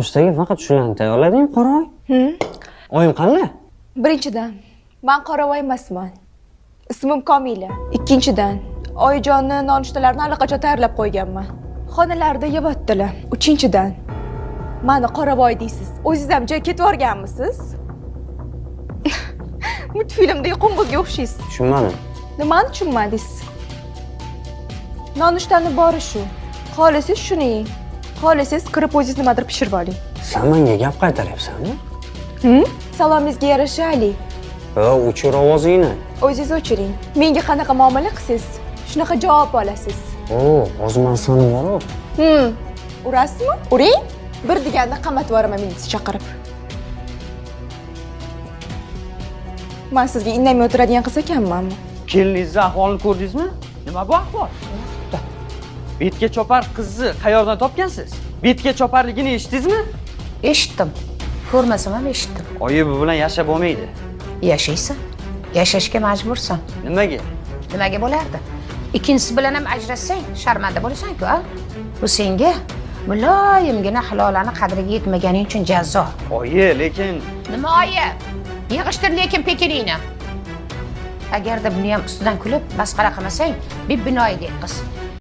nonushtaga faqat shularni tayyorlading, Qoravoy? Oyim qanday? Birinchidan, men Qoravoy emasman. Ismim Komila. Ikkinchidan, Oyijonni nonushtalarni allaqachon tayyorlab qo'yganman. Xonalarda yevatdilar. Uchinchidan, meni Qoravoy deysiz. O'zingiz ham joy ketib o'rganmisiz? Multfilmdagi qo'ng'izga o'xshaysiz. Tushunmadim. Nimani tushunmadingiz? Nonushtani bori shu. Xohlasangiz shuni yeng. Xohlasangiz kirib o'zingiz nimadir pishirib oling. Sen menga gap qaytaryapsanmi? Salomingizga yarasha Ali. O'chir ovozingni. O'zingiz o'chiring. Menga qanaqa muomala qilsiz, shunaqa javob olasiz. Hozir sani bor-ku. Urasizmi? Uring. Bir deganda qamatib yuboraman militsiya chaqirib. Men sizga indamay o'tiradigan qiz ekanmanmi? Keliningizni ahvolini ko'rdingizmi? Nima bu ahvol? Betga chopar qizni qayerdan topgansiz? Betga choparligini eshitdingizmi? Eshitdim. Ko'rmasam ham eshitdim. Oyi bu bilan yashab bo'lmaydi. Yashaysan. Yashashga majbursan. Nimaga? Nimaga bo'lardi? Ikkinchisi bilan ham ajrassang, sharmanda bo'lasan-ku, a? Bu senga muloyimgina halolani qadriga yetmaganing uchun jazo. Oyi, lekin nima oyi? Yig'ishtir lekin pekiningni. Agarda buni ham ustidan kulib, masxara qilmasang, binoyidek qiz.